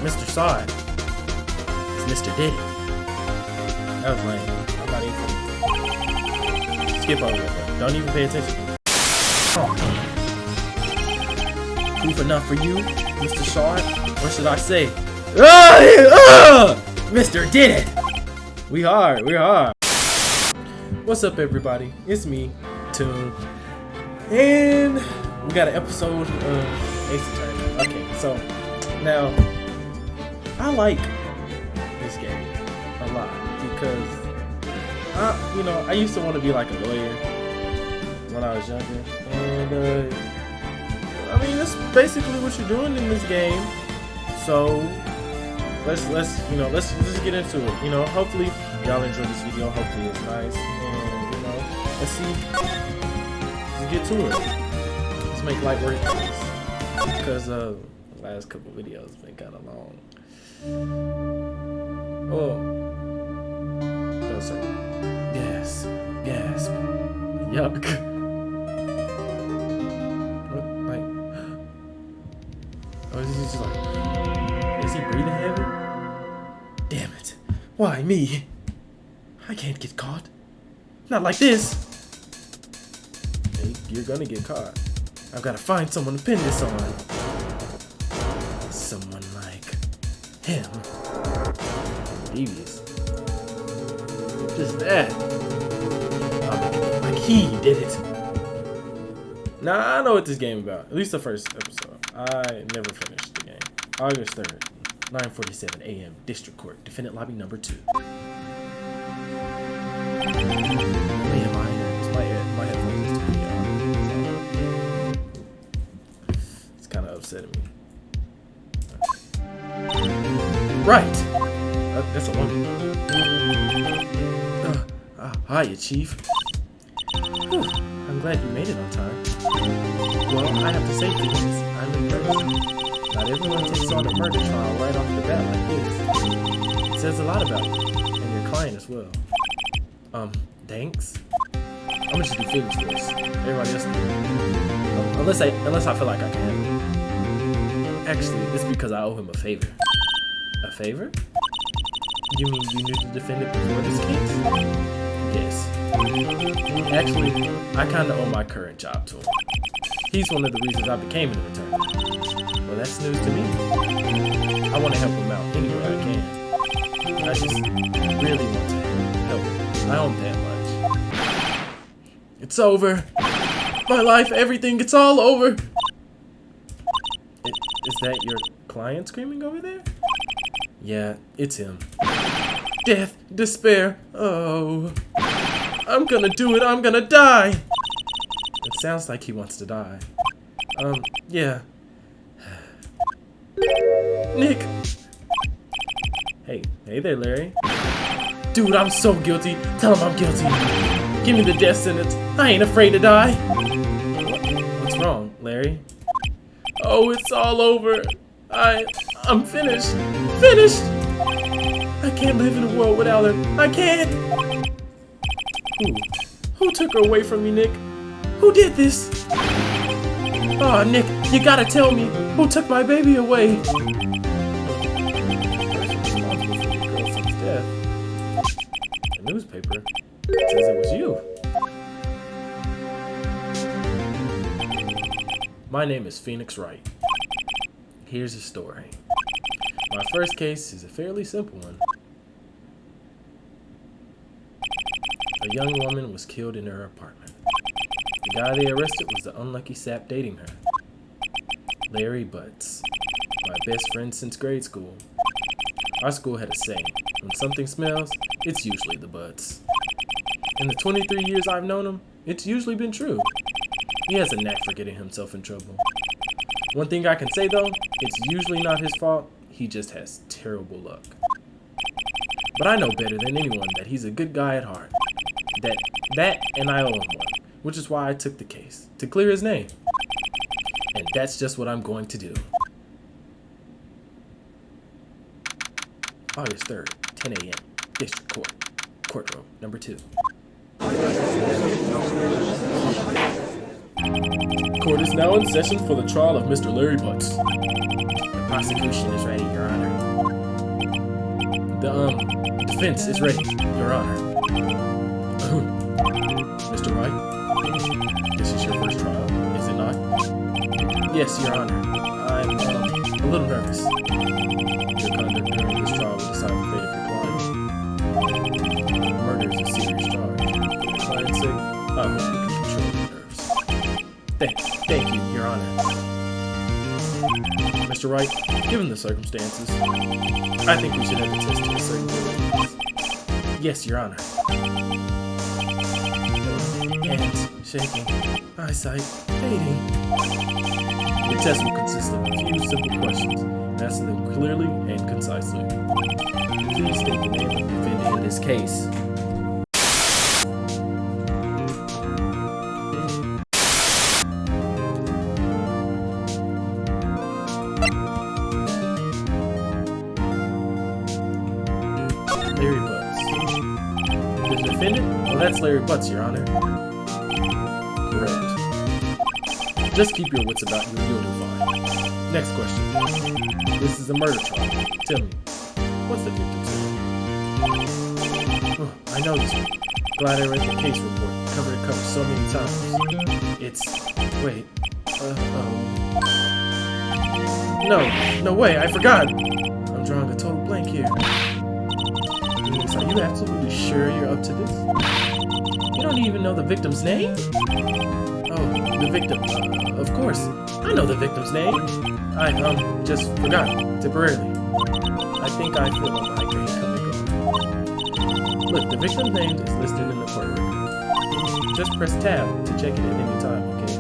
Mr. Saw It. It's Mr. Diddy. That was lame. I'm not even. Skip over it. Don't even pay attention. Oh. Proof enough for you, Mr. Saw It? What should I say? Mr. Did It! We are. What's up, everybody? It's me, Toon. And we got an episode of Ace Attorney. Okay, so now I like this game a lot because I used to want to be like a lawyer when I was younger, and that's basically what you're doing in this game. So let's just get into it. Hopefully y'all enjoy this video. Hopefully it's nice, and let's see. Let's get to it. Let's make light work of this because the last couple videos have been kind of long. Oh, sorry. Gasp. Yuck. What? Like, oh, is he just like? Is he breathing heavy? Damn it! Why me? I can't get caught. Not like this. Hey, you're gonna get caught. I've got to find someone to pin this on. Someone like him. Devious. Just that. I'll make it like he did it. Nah, I know what this game about. At least the first episode. I never finished the game. August 3rd, 9:47 a.m. District Court, Defendant Lobby number 2. My headphones is turning on. It's kind of upsetting me. Right! That's a woman. Hiya, Chief. Whew, I'm glad you made it on time. Well, I have to say things. I'm impressed. Not everyone takes on a murder trial right off the bat like this. It says a lot about you, and your client as well. Thanks. I'm gonna just do favors first. Everybody else can. Unless I feel like I can. Actually, it's because I owe him a favor. A favor? You mean you knew the defendant before this case? Yes. Actually, I kinda owe my current job to him. He's one of the reasons I became an attorney. Well, that's news to me. I want to help him out any way I can. I just really want to help him. I owe him that much. It's over. My life, everything, it's all over. Is that your client screaming over there? Yeah, it's him. Death, despair, oh. I'm gonna do it, I'm gonna die. It sounds like he wants to die. Yeah. Nick! Hey there, Larry. Dude, I'm so guilty. Tell him I'm guilty. Give me the death sentence. I ain't afraid to die. What's wrong, Larry? Oh, it's all over. I'm finished. Finished! I can't live in a world without her. I can't! Who took her away from me, Nick? Who did this? Oh, Nick, you gotta tell me who took my baby away. The person responsible for your girlfriend's death. The newspaper says it was you. My name is Phoenix Wright. Here's the story. My first case is a fairly simple one. A young woman was killed in her apartment. The guy they arrested was the unlucky sap dating her, Larry Butts, my best friend since grade school. Our school had a saying, when something smells, it's usually the Butts. In the 23 years I've known him, it's usually been true. He has a knack for getting himself in trouble. One thing I can say though, it's usually not his fault, he just has terrible luck. But I know better than anyone that he's a good guy at heart. And I owe him one, which is why I took the case, to clear his name. And that's just what I'm going to do. August 3rd, 10 a.m., District Court, Courtroom number 2. Court is now in session for the trial of Mr. Larry Butts. The prosecution is ready, Your Honor. Defense is ready, Your Honor. Mr. Wright, this is your first trial, is it not? Yes, Your Honor. I'm, a little nervous. Your conduct during this trial will decide the fate of your client. Murder is a serious charge. For your client's sake, I hope you can control your nerves. Thank you, Your Honor. Mr. Wright, given the circumstances, I think we should have a test to assess your abilities. Yes, Your Honor. Hands shaking, eyesight fading. The test will consist of a few simple questions. Answer them clearly and concisely. Please state the name of the defendant in this case. Larry Butts. The defendant? Well, that's Larry Butts, Your Honor. Correct. Just keep your wits about you and you'll do fine. Next question. This is a murder trial. Tell me, what's the victim's name? Oh, I know this one. Glad I read the case report. Covered it so many times. It's... Wait. No way, I forgot! I'm drawing a total blank here. Are you absolutely sure you're up to this? You don't even know the victim's name? Oh, the victim. Of course. I know the victim's name. I, just forgot. Temporarily. I think I feel a migraine coming on. Look, the victim's name is listed in the court record. Just press tab to check it at any time, okay?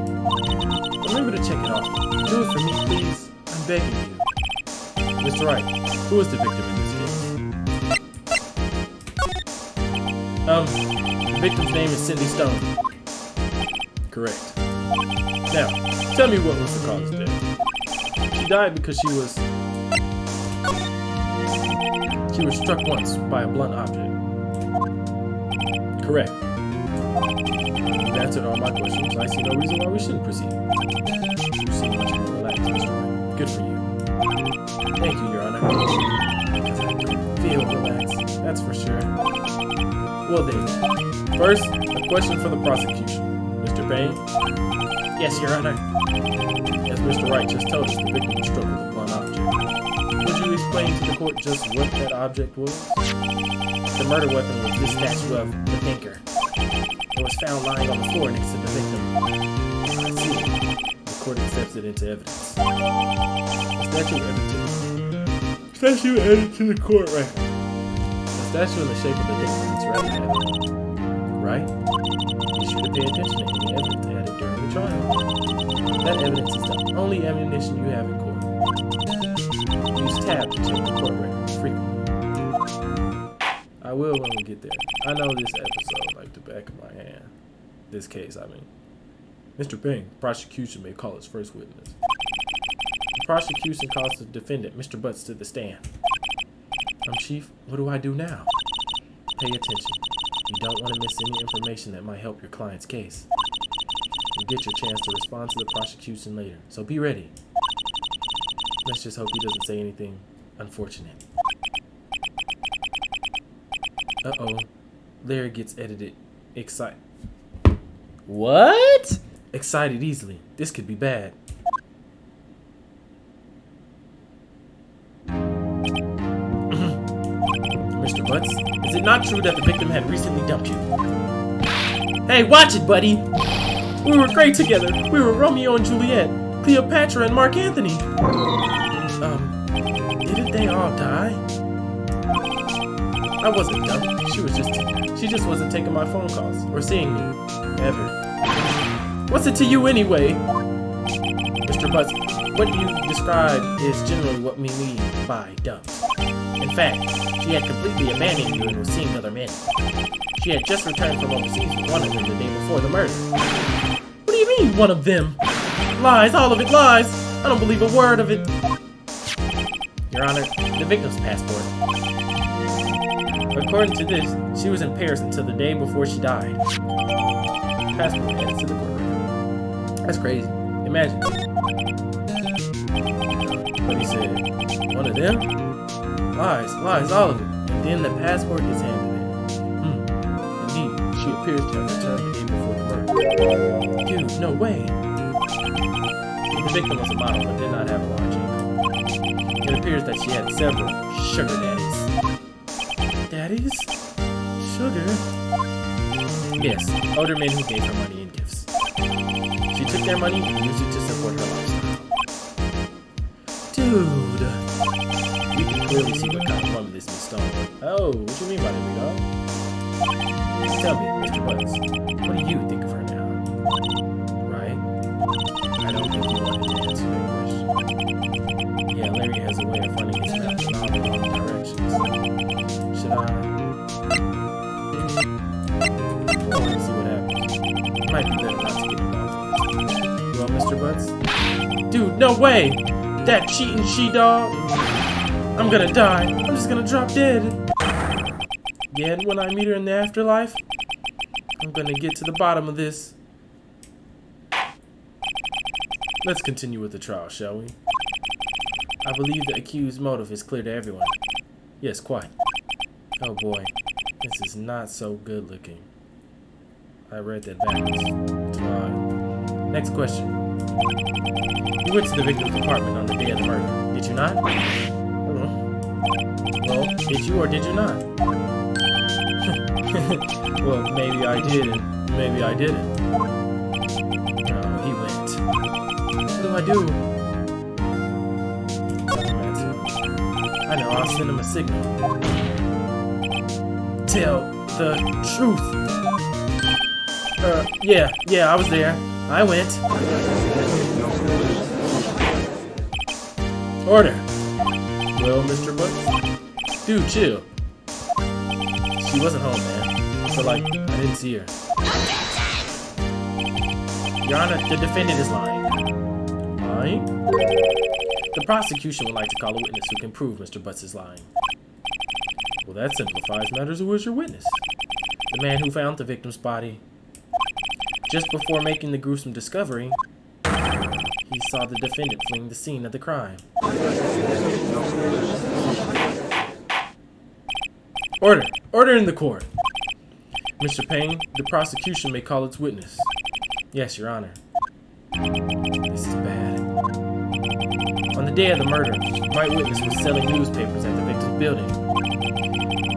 Remember to check it off. Do it for me, please. I'm begging you. Mr. Wright, who is the victim in this case? The victim's name is Cindy Stone. Correct. Now, tell me what was the cause of death. She died because she was struck once by a blunt object. Correct. You've answered all my questions. I see no reason why we shouldn't proceed. You seem much more relaxed, Mr. Wright. Good for you. Thank you, Your Honor. Because I don't feel relaxed, that's for sure. Well then, first, a question for the prosecution. Mr. Payne? Yes, Your Honor. As Mr. Wright just told us, the victim was struck with a blunt object. Would you explain to the court just what that object was? The murder weapon was this statue of the Thinker. It was found lying on the floor next to the victim. I see. The court accepts it into evidence. The statue added to the court record. The statue in the shape of the Thinker is rather evident. Right? Be sure to pay attention to any evidence added during the trial. That evidence is the only ammunition you have in court. Use tab to check the court records frequently. I will when we get there. I know this episode like the back of my hand. This case, I mean. Mr. Payne, prosecution may call its first witness. The prosecution calls the defendant, Mr. Butts, to the stand. Chief, what do I do now? Pay attention. You don't want to miss any information that might help your client's case. You get your chance to respond to the prosecution later, so be ready. Let's just hope he doesn't say anything unfortunate. Uh-oh. Larry gets edited. What? Excited easily. This could be bad. Mr. Butts, is it not true that the victim had recently dumped you? Hey, watch it, buddy! We were great together. We were Romeo and Juliet, Cleopatra and Mark Antony. Didn't they all die? I wasn't dumb. She just wasn't taking my phone calls or seeing me. Ever. What's it to you anyway? Mr. Butts, what you describe is generally what we mean by dumped. In fact, she had completely abandoned you and was seeing other men. She had just returned from overseas with one of them the day before the murder. What do you mean, one of them? Lies, all of it lies! I don't believe a word of it. Your Honor, the victim's passport. According to this, she was in Paris until the day before she died. Passport added to the court record. That's crazy. Imagine. But he said, one of them? Lies, all of it. and then the passport gets handed in. Indeed, she appears to have returned the day before the murder. Dude, no way! The victim was a model but did not have a large income. It appears that she had several sugar daddies. Daddies? Sugar? Yes, older men who gave her money in gifts. She took their money and used it to support her lifestyle. Dude! You can clearly see what kind of woman this Miss Stone. Oh, what do you mean by that, dog? Tell me, Mr. Buzz, what do you think of her now? Right? I don't think you wanted to answer that question. Yeah, Larry has a way of running his mouth in all the wrong directions. Should I? Oh, let's see what happens. Might be better not to get involved. Well, Mr. Buzz? Dude, no way! That cheating she-dog! I'm gonna die. I'm just gonna drop dead. Yeah, and when I meet her in the afterlife, I'm gonna get to the bottom of this. Let's continue with the trial, shall we? I believe the accused's motive is clear to everyone. Yes, quite. Oh boy, this is not so good looking. I read that backwards. Next question. You went to the victim's apartment on the day of the murder, did you not? Well, did you or did you not? Well, maybe I did and maybe I didn't. No, he went. What do I do? I know, I'll send him a signal. Tell the truth. Yeah, I was there. I went. Order. Well, Mr. Butts? Dude, chill. She wasn't home, man. So, like, I didn't see her. Your Honor, the defendant is lying. Lying? The prosecution would like to call a witness who can prove Mr. Butts is lying. Well, that simplifies matters. Who is your witness? The man who found the victim's body. Just before making the gruesome discovery, he saw the defendant fleeing the scene of the crime. Order! Order in the court! Mr. Payne, the prosecution may call its witness. Yes, Your Honor. This is bad. On the day of the murder, my witness was selling newspapers at the victim's building.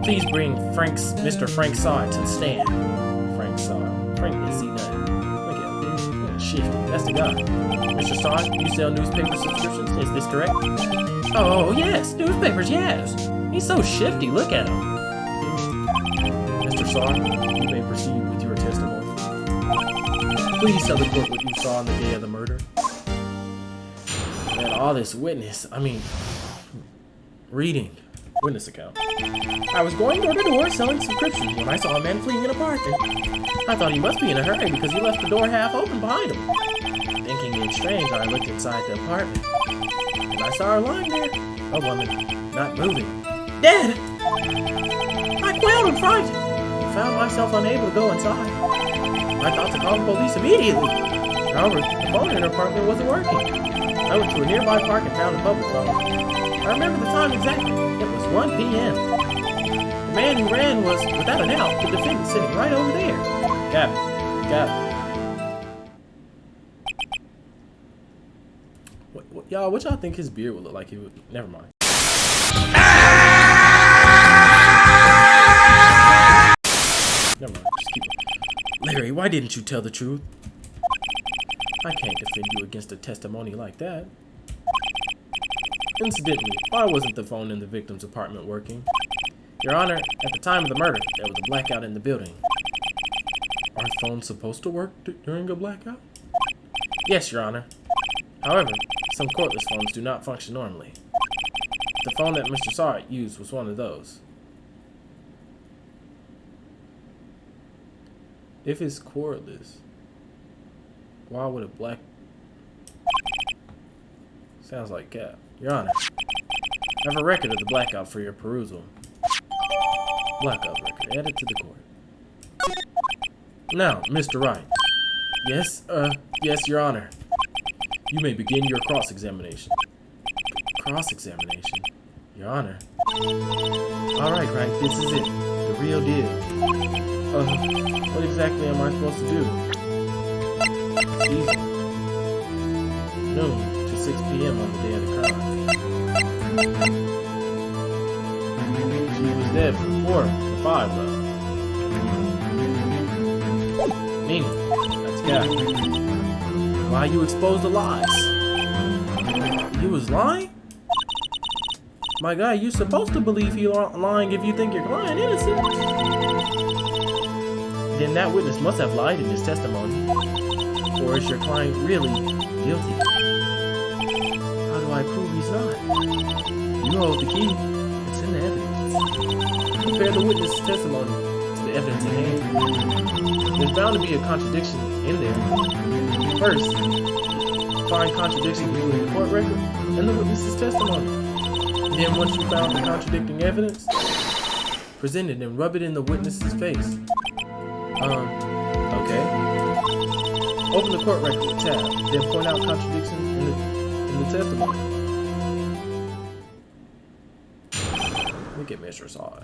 Please bring Mr. Frank Saw to the stand. Frank Saw. Frank didn't see nothing. Look at him. Shifty. That's the guy. Mr. Saw, you sell newspaper subscriptions? Is this correct? Oh, yes. Newspapers, yes. He's so shifty. Look at him. Mr. Saw, you may proceed with your testimony. Please tell the court what you saw on the day of the murder. And all this reading. Witness account. I was going door to door selling subscriptions when I saw a man fleeing an apartment. I thought he must be in a hurry because he left the door half open behind him. Thinking it strange, I looked inside the apartment. And I saw her lying there. A woman, not moving. Dead! I quailed and frightened. Found myself unable to go inside. I thought to call the police immediately. However, the phone in her apartment wasn't working. I went to a nearby park and found a public phone. I remember the time exactly. It was 1 p.m. The man who ran was, without a doubt, the defendant sitting right over there. Got it. Y'all, what y'all think his beard would look like? He would. Never mind. Never mind. Just keep it. Larry, why didn't you tell the truth? I can't defend you against a testimony like that. Incidentally, why wasn't the phone in the victim's apartment working? Your Honor, at the time of the murder, there was a blackout in the building. Aren't phones supposed to work during a blackout? Yes, Your Honor. However, some cordless phones do not function normally. The phone that Mr. Saw used was one of those. If it's cordless, why would a black... Sounds like cap. Your Honor, I have a record of the blackout for your perusal. Blackout record added to the court. Now, Mr. Wright. Yes, Your Honor. You may begin your cross-examination. Cross-examination? Your Honor, Alright, Wright, this is it. The real deal. What exactly am I supposed to do? It's easy. Noon to 6 p.m. on the day of the crime. She was dead from 4 to 5, though. Meaning, that's Gap. Why you expose the lies? You was lying? My guy, you're supposed to believe he's lying if you think your client innocent. Then that witness must have lied in his testimony. Or is your client really guilty? How do I prove he's not? You hold the key. It's in the evidence. Compare the witness' testimony to the evidence at hand. There's bound to be a contradiction in there. First, find contradiction between the court record and the witness's testimony. Then once you found the contradicting evidence, present it and rub it in the witness's face. Okay. Open the court record tab, then point out contradiction in the testimony. Look at Mr. Saw.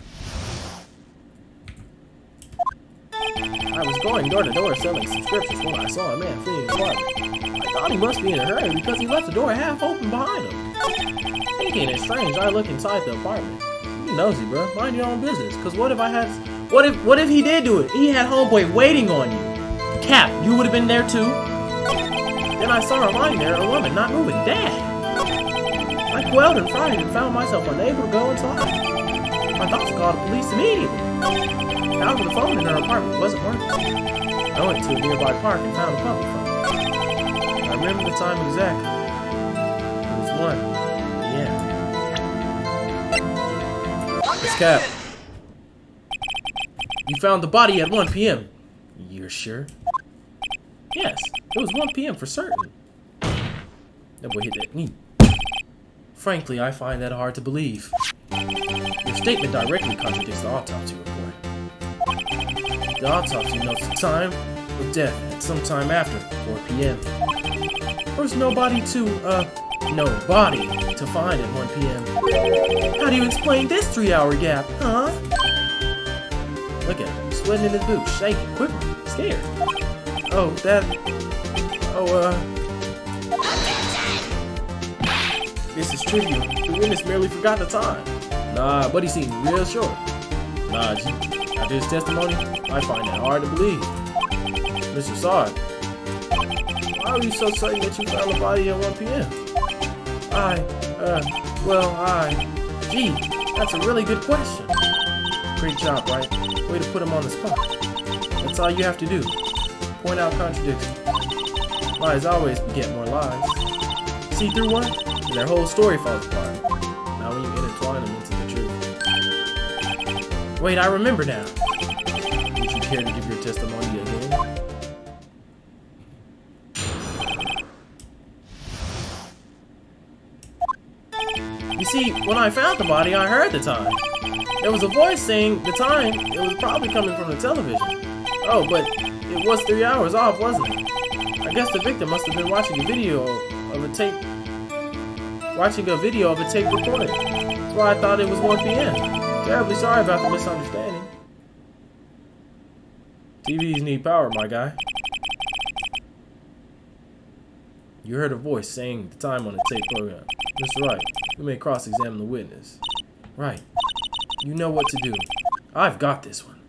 I was going door to door selling subscriptions when I saw a man fleeing his apartment. I thought he must be in a hurry because he left the door half open behind him. Thinking it's strange, I look inside the apartment. You nosy, bro. Mind your own business. Cause what if he did do it? He had homeboy waiting on you. Cap, you would have been there too. Then I saw her lying there, a woman not moving. Dang! I quailed and frightened and found myself unable to go inside. My thoughts called the police immediately. However, the phone in her apartment wasn't working. I went to a nearby park and found a public phone. I remember the time exactly. It was 1 p.m. It's Cap. You found the body at 1 p.m. You're sure? Yes, it was 1 p.m. for certain. That boy hit that knee. Frankly, I find that hard to believe. Your statement directly contradicts the autopsy report. The autopsy notes the time of death at some time after 4 p.m. There's no body to find at 1 p.m. How do you explain this 3-hour gap, huh? Look at him, sweating in his boots, shaking, quivering, scared. This is trivial. The witness merely forgot the time. Nah, but he seemed real short. Nah, after his testimony, I find that hard to believe. Mr. Sard, why are you so certain that you found the body at 1 p.m.? Gee, that's a really good question. Great job, Wright. Way to put him on the spot. That's all you have to do. Point out contradictions. Lies always beget more lies. See through one, and their whole story falls apart. Now when you intertwine them into the truth. Wait, I remember now. Would you care to give your testimony again? You see, when I found the body, I heard the time. There was a voice saying the time. It was probably coming from the television. Oh, but it was 3 hours off, wasn't it? I guess the victim must have been watching a video of a tape recording. That's why I thought it was 1 p.m. Terribly sorry about the misunderstanding. TVs need power, my guy. You heard a voice saying the time on the tape program. Mr. Wright, you may cross-examine the witness. Right. You know what to do. I've got this one.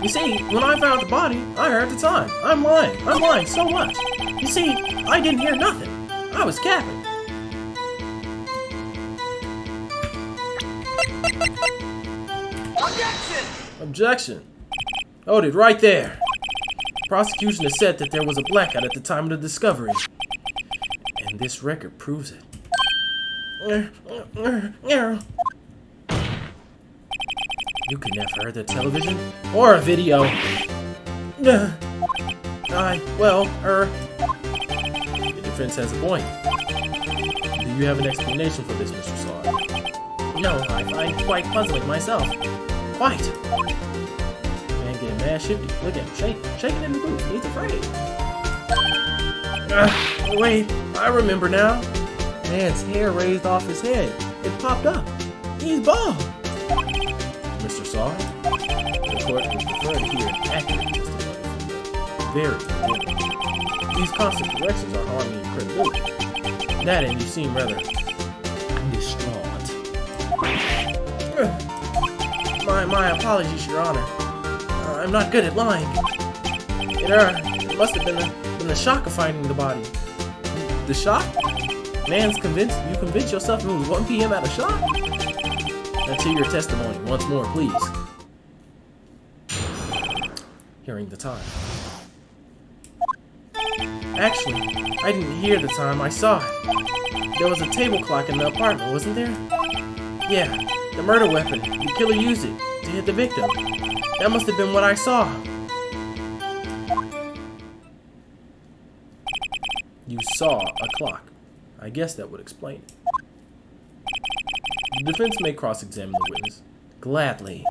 You see, when I found the body, I heard the time. I'm lying so much. You see, I didn't hear nothing. I was capping. Objection! Hold it right there. Prosecution has said that there was a blackout at the time of the discovery. And this record proves it. You could never heard the television or a video. The defense has a point. Do you have an explanation for this, Mr. Slaughter? No, I find it quite puzzling myself. Quite. Man getting mad shifty. Look at him shaking in the booth. He's afraid. Wait, I I remember now. Man's hair raised off his head. It popped up. He's bald. Mr. Saw, the court would prefer to hear an accurate testimony from the very beginning. These constant corrections are harming your credibility. That and you seem rather distraught. My apologies, Your Honor. I'm not good at lying. It must have been the shock of finding the body. The shock? You convinced yourself it was 1 p.m. at a shock? Let's hear your testimony once more, please. Hearing the time. Actually, I didn't hear the time, I saw it. There was a table clock in the apartment, wasn't there? Yeah, the murder weapon. The killer used it to hit the victim. That must have been what I saw. You saw a clock. I guess that would explain it. The defense may cross-examine the witness. Gladly.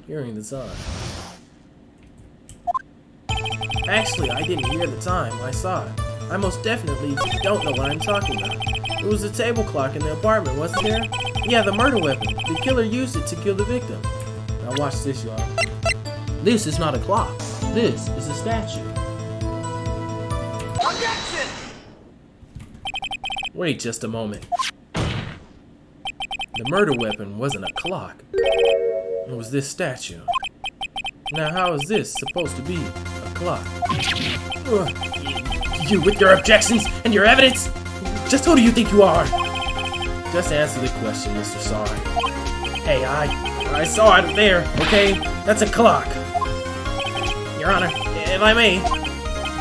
Hearing the time. Actually, I didn't hear the time. I saw it. I most definitely don't know what I'm talking about. It was a table clock in the apartment, wasn't there? Yeah, the murder weapon. The killer used it to kill the victim. Now watch this, y'all. This is not a clock. This is a statue. Objection! Wait just a moment. The murder weapon wasn't a clock. It was this statue. Now how is this supposed to be a clock? You with your objections and your evidence? Just who do you think you are? Just answer the question, Mr. Sorry. Hey, I saw it there, okay? That's a clock. Your Honor, if I may.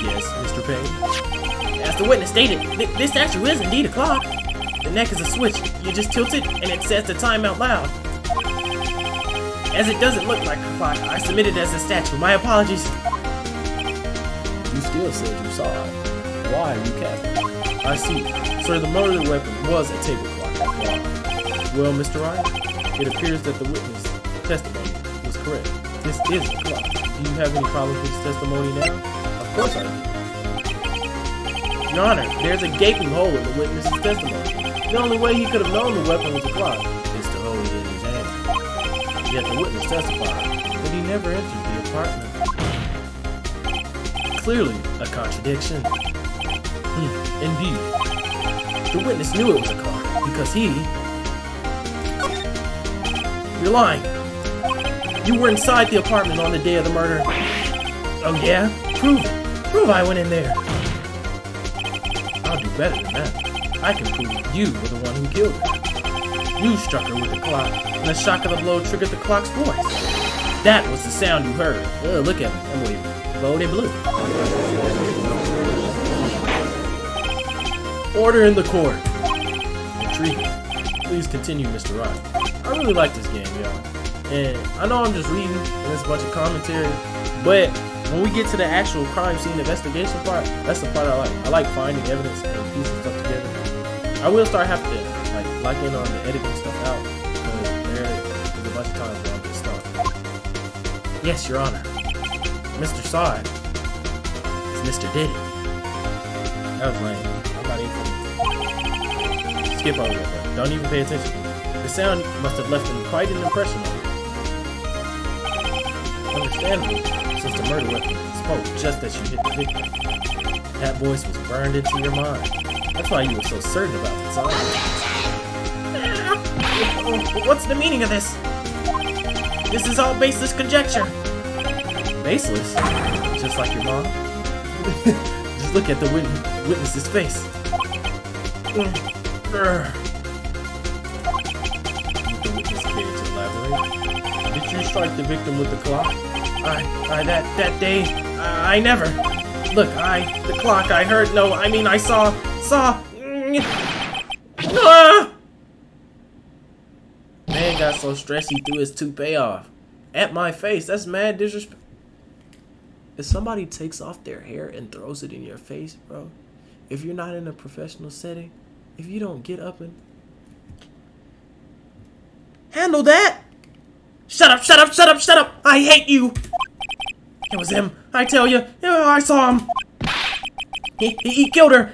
Yes, Mr. Payne. As the witness stated, this statue is indeed a clock. The neck is a switch. You just tilt it, and it sets the time out loud. As it doesn't look like a clock, I submit it as a statue. My apologies. You still said you saw it. Why are you capping? I see. Sir, the murder weapon was a table clock. Well, Mr. Wright, it appears that the witness testimony was correct. This is a clock. Do you have any problems with his testimony now? Of course I do. Your Honor, there's a gaping hole in the witness's testimony. The only way he could have known the weapon was a clock is to hold it in his hand. Yet the witness testified that he never entered the apartment. Clearly a contradiction. Indeed. The witness knew it was a clock because he... You're lying. You were inside the apartment on the day of the murder. Oh yeah? Prove it. Prove I went in there. I'll do better than that. I can prove you were the one who killed her. You struck her with the clock, and the shock of the blow triggered the clock's voice. That was the sound you heard. Look at me. I'm waving. Voted blue. Order in the court. Intriguing. Please continue, Mr. Wright. I really like this game, y'all. And I know I'm just reading and there's a bunch of commentary, but when we get to the actual crime scene investigation part, that's the part I like. I like finding evidence and piecing stuff together. I will start having to like lock in on the editing stuff out, because there's a bunch of times where I'm just stuck. Yes, Your Honor. Mr. Saw it. It's Mr. Did it. That was lame. I'm not even skip over that. Don't even pay attention. The sound must have left him quite an impression on you. Understandable, since the murder weapon spoke just as you hit the victim. That voice was burned into your mind. That's why you were so certain about the time. What's the meaning of this? This is all baseless conjecture. Baseless? Just like your mom? Just look at the witness's face. Would the witness care to elaborate? Did you strike the victim with the clock? That day, I never. Look, the clock, I heard, no, I mean, I saw. Man got so stressed he threw his toupee off. At my face, that's mad disrespect. If somebody takes off their hair and throws it in your face, bro, if you're not in a professional setting, if you don't get up and handle that. Shut up. I hate you. It was him. I tell you. I saw him. He killed her,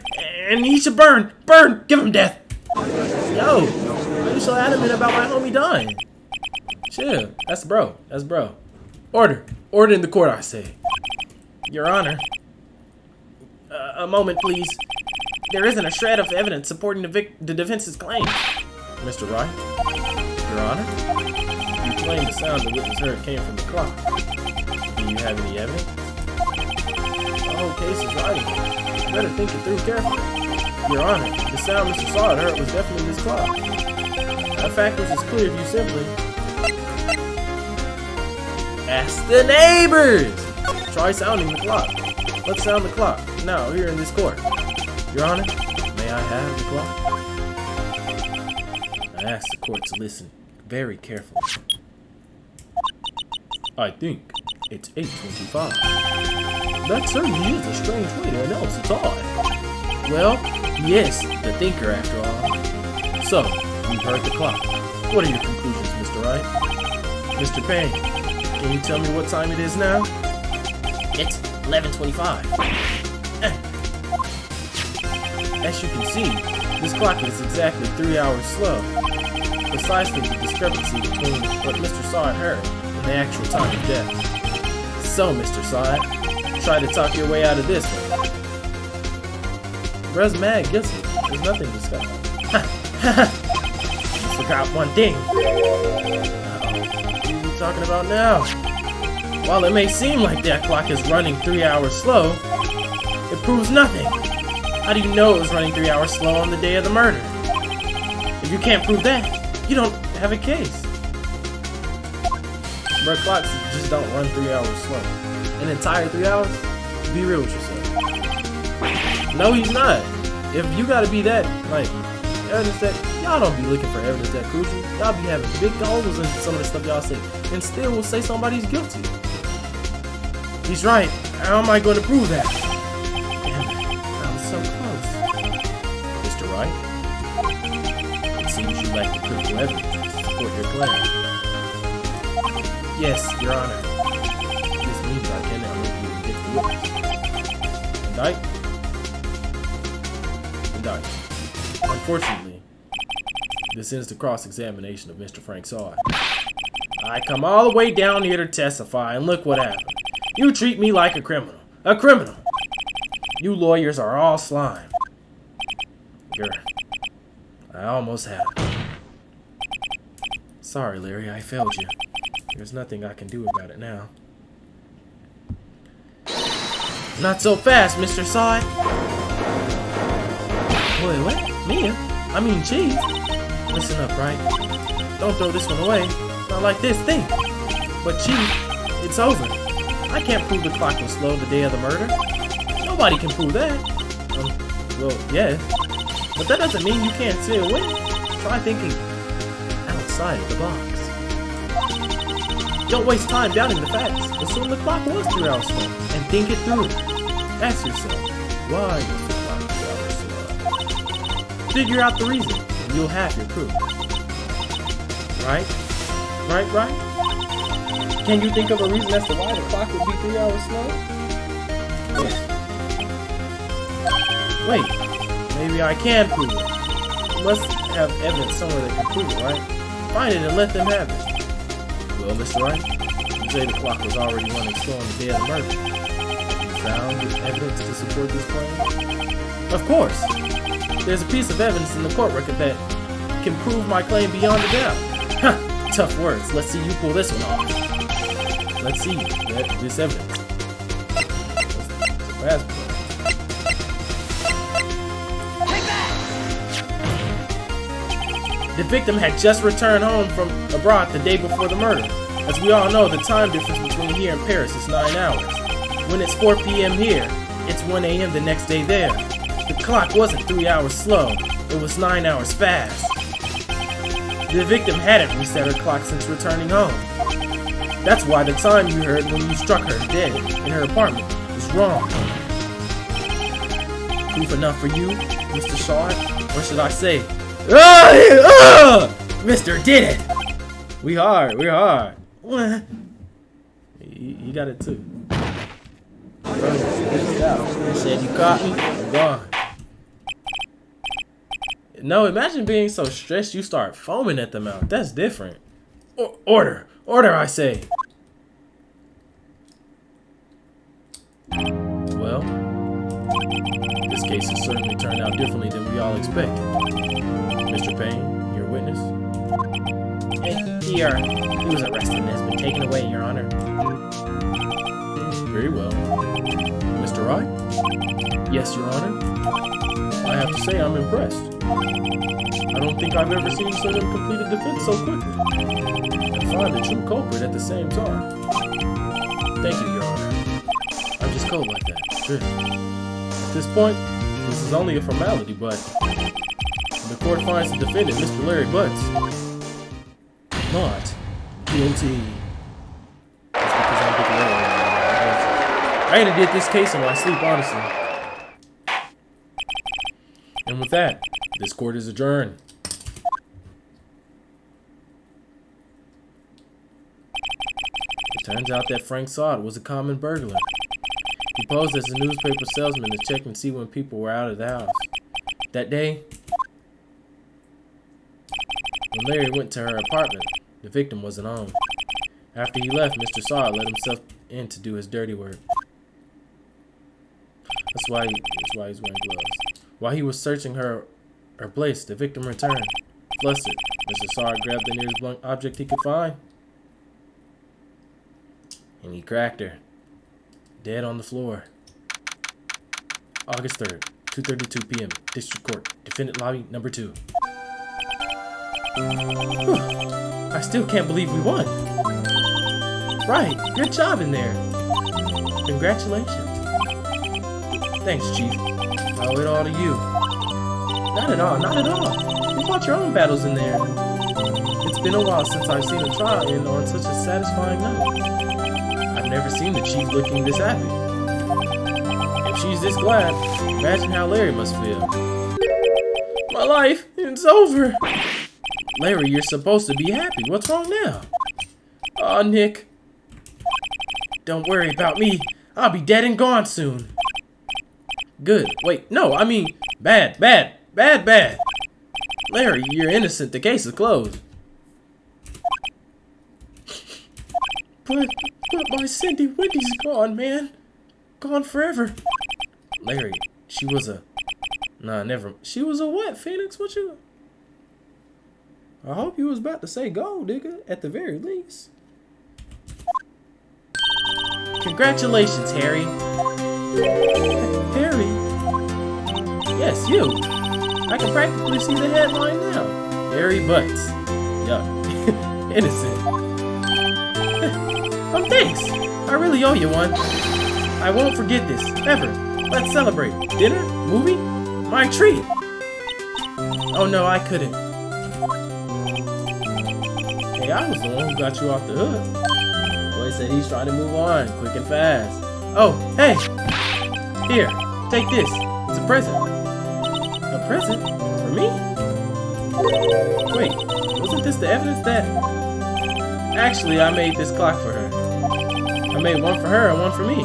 and he should burn. Burn! Give him death. Yo, why are you so adamant about my homie dying? Chill. That's bro. That's bro. Order. Order in the court, I say. Your Honor. A moment, please. There isn't a shred of evidence supporting the defense's claim. Mr. Wright. Your Honor. You claim the sound the witness heard came from the clock. Do you have any evidence? The whole case is writing. You better think it through carefully. Your Honor, the sound Mr. Sawyer heard was definitely this clock. That fact was as clear if you simply ask the neighbors! Try sounding the clock. Let's sound the clock, now, here in this court. Your Honor, may I have the clock? I ask the court to listen very carefully. I think it's 8:25. That certainly is a strange way to announce the time. Well, yes, the thinker after all. So, you've heard the clock. What are your conclusions, Mr. Wright? Mr. Payne, can you tell me what time it is now? It's 11:25. As you can see, this clock is exactly 3 hours slow. Precisely the discrepancy between what Mr. Sawyer heard and the actual time of death. So, Mr. Sawyer, try to talk your way out of this one. Bruh's mad guilty. There's nothing to discuss. You forgot one thing. What are you talking about now? While it may seem like that clock is running 3 hours slow, it proves nothing. How do you know it was running 3 hours slow on the day of the murder? If you can't prove that, you don't have a case. Bruh, clocks just don't run 3 hours slow. An entire 3 hours? Be real with yourself. No, he's not. If you gotta be that, like, evidence that, y'all don't be looking for evidence that crucial. Y'all be having big holes in some of the stuff y'all say, and still will say somebody's guilty. He's right. How am I going to prove that? Damn it. I was so close. Mr. Wright? It seems you lack the critical evidence to support your claim. Yes, Your Honor. This means I cannot let you get the witness. Indict? Indict. Unfortunately, this ends the cross-examination of Mr. Frank Sawyer. I come all the way down here to testify, and look what happened. You treat me like a criminal. A criminal! You lawyers are all slime. I almost had it. Sorry, Larry, I failed you. There's nothing I can do about it now. Not so fast, Mr. Sawyer. Wait, what? Me? I mean, Chief. Listen up, Wright. Don't throw this one away. Not like this, think. But Chief, it's over. I can't prove the clock was slow the day of the murder. Nobody can prove that. Well, yes. But that doesn't mean you can't say a win. Try thinking outside of the box. Don't waste time doubting the facts. Assume the clock was 3 hours slow and think it through. Ask yourself, why was the clock 3 hours slow? Figure out the reason, and you'll have your proof. Right? Right? Can you think of a reason as to why the clock would be 3 hours slow? Yes. Wait, maybe I can prove it. You must have evidence somewhere that can prove it, right? Find it and let them have it. Well, Mr. Wright, you say the clock was already running slow on the day of the murder. You found evidence to support this claim? Of course! There's a piece of evidence in the court record that can prove my claim beyond a doubt. Ha! Tough words. Let's see you pull this one off. Let's see this evidence. The victim had just returned home from abroad the day before the murder. As we all know, the time difference between here and Paris is 9 hours. When it's 4 p.m. here, it's 1 a.m. the next day there. The clock wasn't 3 hours slow, it was 9 hours fast. The victim hadn't reset her clock since returning home. That's why the time you heard when you struck her dead in her apartment was wrong. Proof enough for you, Mr. Shaw? Or should I say, Mr. Did it! We hard. You got it too. He said, you caught me, I'm gone. No, imagine being so stressed you start foaming at the mouth. That's different. Order! Order, I say! Well, this case has certainly turned out differently than we all expected. Mr. Payne, your witness? He was arrested and has been taken away, Your Honor. Very well. Mr. Wright? Yes, Your Honor. I have to say I'm impressed. I don't think I've ever seen someone complete a defense so quickly and find the true culprit at the same time. Thank you, Your Honor. I'm just cold like that. Sure. At this point, this is only a formality, but the court finds the defendant, Mr. Larry Butts, not guilty. That's because I'm Big Larry. I ain't did this case in my sleep, honestly. And with that, this court is adjourned. It turns out that Frank Sod was a common burglar. He posed as a newspaper salesman to check and see when people were out of the house. That day, when Larry went to her apartment, the victim wasn't home. After he left, Mr. Sod let himself in to do his dirty work. That's why he's wearing gloves. While he was searching her place, the victim returned. Flustered, Mr. Sod grabbed the nearest blunt object he could find, and he cracked her, dead on the floor. August 3rd, 2:32 p.m., District Court, Defendant Lobby Number 2. I still can't believe we won. Right, good job in there. Congratulations. Thanks, Chief. I owe it all to you. Not at all, not at all. You fought your own battles in there. It's been a while since I've seen a trial end on such a satisfying note. I've never seen the Chief looking this happy. If she's this glad, imagine how Larry must feel. My life, it's over. Larry, you're supposed to be happy. What's wrong now? Aw, Nick. Don't worry about me. I'll be dead and gone soon. Good. Wait, no, I mean, bad. Larry, you're innocent. The case is closed. But my Cindy Wendy's gone, man. Gone forever. Larry, she was a... Nah, never. She was a what, Phoenix? What you... I hope you was about to say gold digger, at the very least. Congratulations, Harry. Harry? Yes, you. I can practically see the headline now. Harry Butts. Yuck. Innocent. Oh, thanks. I really owe you one. I won't forget this, ever. Let's celebrate. Dinner? Movie? My treat. Oh no, I couldn't. Hey, I was the one who got you off the hook. Boy said he's trying to move on, quick and fast. Oh, hey! Here, take this. It's a present. A present? For me? Wait, wasn't this the evidence that... Actually, I made this clock for her. I made one for her and one for me.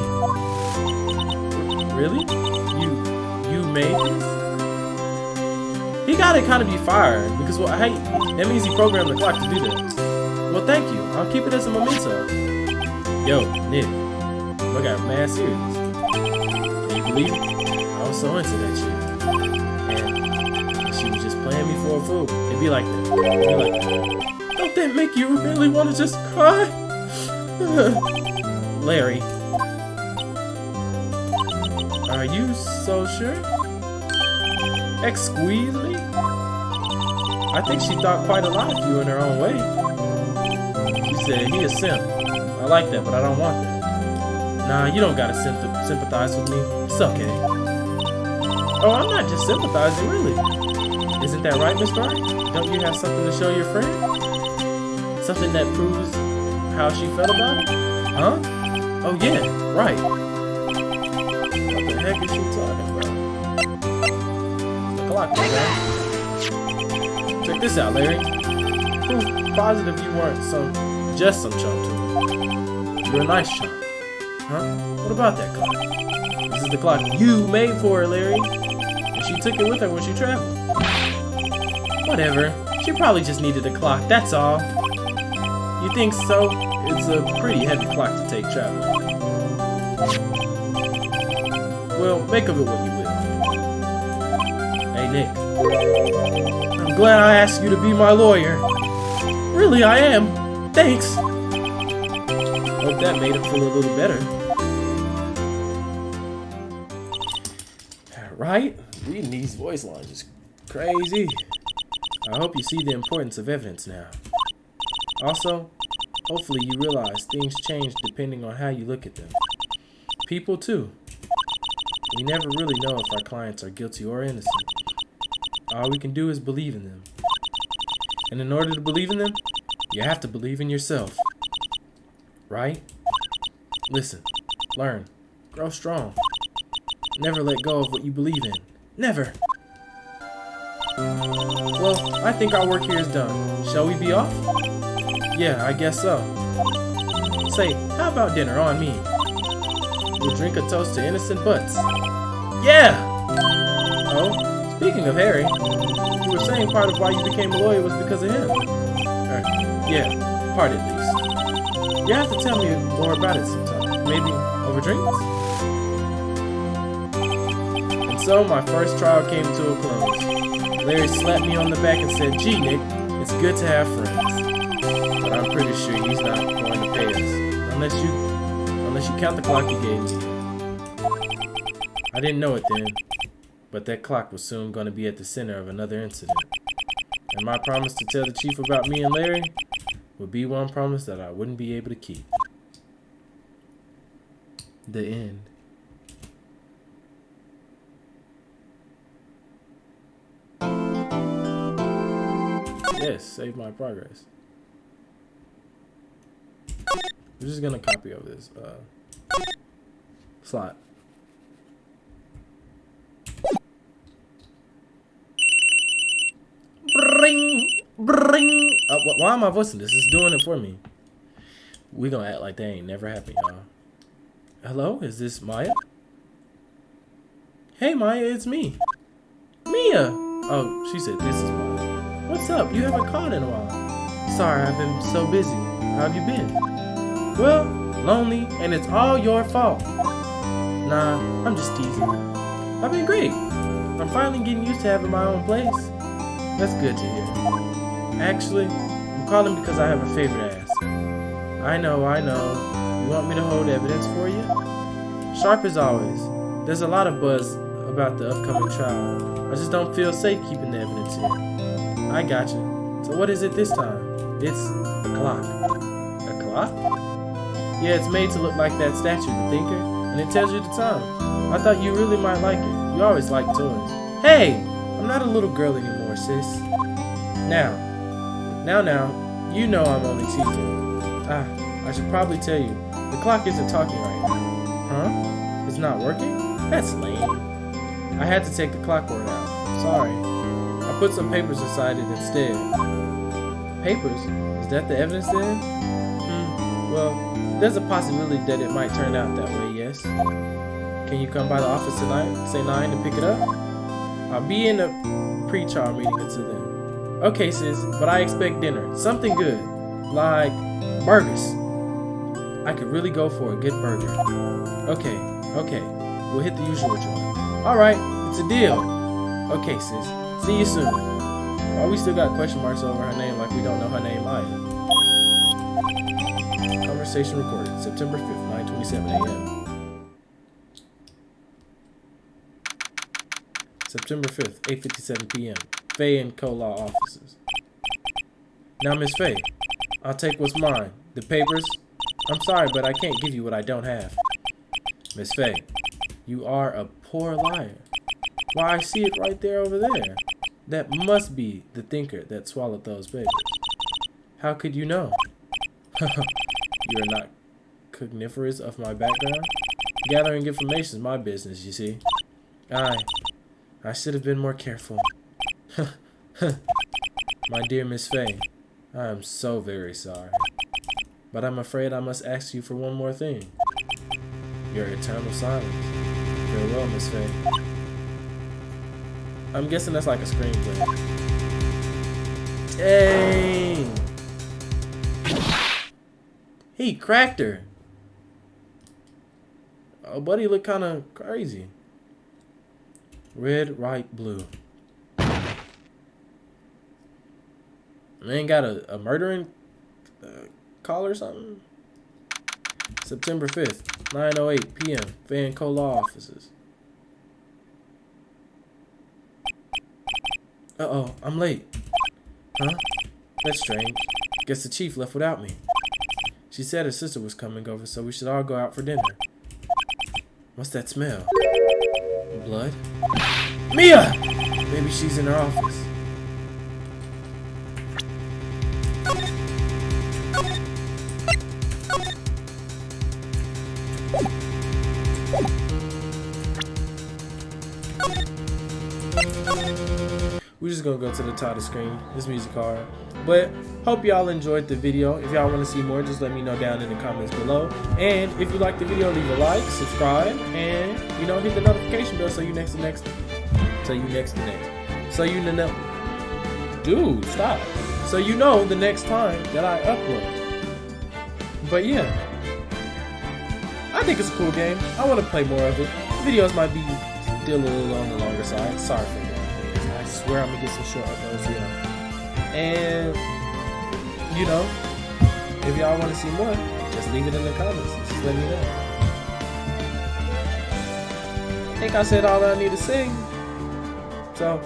Really? You made this? He gotta kind of be fired, because well, hey, that means he programmed the clock to do that. Well, thank you. I'll keep it as a memento. Yo, Nick, I got mad serious. Can you believe it? I was so into that shit. And she was just playing me for a fool. It'd be like that. Don't that make you really want to just cry? Larry. Are you so sure? Excuse me? I think she thought quite a lot of you in her own way. She said, he a simp. I like that, but I don't want that. Nah, you don't gotta sympathize with me. It's okay. Oh, I'm not just sympathizing, really. Isn't that right, Mr. Wright? Don't you have something to show your friend? Something that proves how she felt about it? Huh? Oh yeah, right. What the heck is she talking about? Clock, my guy. Check this out, Larry. Proof positive you weren't just some chump to me. You're a nice chump. Huh? What about that clock? This is the clock you made for her, Larry. And she took it with her when she traveled. Whatever. She probably just needed a clock, that's all. You think so? It's a pretty heavy clock to take traveling. Well, make of it what you will. Hey, Nick. I'm glad I asked you to be my lawyer. Really, I am. Thanks. Hope that made him feel a little better. Right? Reading these voice lines is crazy. I hope you see the importance of evidence now. Also, hopefully you realize things change depending on how you look at them. People too. We never really know if our clients are guilty or innocent. All we can do is believe in them. And in order to believe in them, you have to believe in yourself. Right? Listen, learn, grow strong. Never let go of what you believe in. Never! Well, I think our work here is done. Shall we be off? Yeah, I guess so. Say, how about dinner on me? We'll drink a toast to innocent butts. Yeah! Oh, speaking of Harry, you were saying part of why you became a lawyer was because of him. Yeah, part at least. You have to tell me more about it sometime. Maybe over drinks? And so my first trial came to a close. Larry slapped me on the back and said, "Gee, Nick, it's good to have friends." But I'm pretty sure he's not going to pay us. Unless you count the clock he gave me. I didn't know it then, but that clock was soon going to be at the center of another incident. And my promise to tell the chief about me and Larry would be one promise that I wouldn't be able to keep. The end. Yes, save my progress. We're just gonna copy over this slot. Bring, bring. Why am I voicing this? It's doing it for me. We gonna act like that ain't never happened, y'all. Hello, is this Maya? Hey, Maya, it's me. Mia. Oh, she said this is Maya. What's up? You haven't called in a while. Sorry, I've been so busy. How have you been? Well, lonely, and it's all your fault. Nah, I'm just teasing. I've been great. I'm finally getting used to having my own place. That's good to hear. Actually, I'm calling because I have a favor to ask. I know. You want me to hold evidence for you? Sharp as always. There's a lot of buzz about the upcoming trial. I just don't feel safe keeping the evidence here. I gotcha. So what is it this time? It's a clock. A clock? Yeah, it's made to look like that statue, the Thinker, and it tells you the time. I thought you really might like it. You always like toys. Hey! I'm not a little girl anymore, sis. Now, you know I'm only teasing. I should probably tell you, the clock isn't talking right now. Huh? It's not working? That's lame. I had to take the clockwork out. Sorry. I put some papers inside it instead. Papers? Is that the evidence then? Well, there's a possibility that it might turn out that way, yes. Can you come by the office tonight, say 9, and pick it up? I'll be in a pre-trial meeting until then. Okay, sis, but I expect dinner. Something good. Like burgers. I could really go for a good burger. Okay. We'll hit the usual joint. Alright, it's a deal. Okay, sis. See you soon. Oh, we still got question marks over her name like we don't know her name either. Conversation recorded September 5th, 9:27 a.m. September 5th, 8:57 p.m. Faye and Co-Law offices. Now, Miss Faye, I'll take what's mine. The papers. I'm sorry, but I can't give you what I don't have. Miss Faye, you are a poor liar. Why, I see it right there over there. That must be the Thinker that swallowed those papers. How could you know? You're not cogniferous of my background? Gathering information is my business, you see. I should have been more careful. My dear Miss Faye, I am so very sorry. But I'm afraid I must ask you for one more thing. Your eternal silence. Farewell, Miss Faye. I'm guessing that's like a screenplay. Dang! He cracked her. Oh, buddy looked kind of crazy. Red, right, blue. Man got a murdering call or something? September 5th, 9:08 p.m. Fan Cola offices. Uh-oh, I'm late. Huh? That's strange. Guess the chief left without me. She said her sister was coming over, so we should all go out for dinner. What's that smell? Blood? Mia! Maybe she's in her office. We're just gonna go to the top of the screen. This music hard. But hope y'all enjoyed the video. If y'all want to see more, just let me know down in the comments below. And if you like the video, leave a like, subscribe, and hit the notification bell so you know the next time that I upload. But yeah, I think it's a cool game. I want to play more of it. Videos might be still a little on the longer side. Sorry for that. I swear I'm gonna get some short uploads, And if y'all want to see more, just leave it in the comments. Just let me know. I think I said all that I need to say. So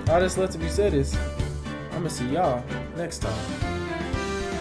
all that's left to be said is I'm gonna see y'all next time.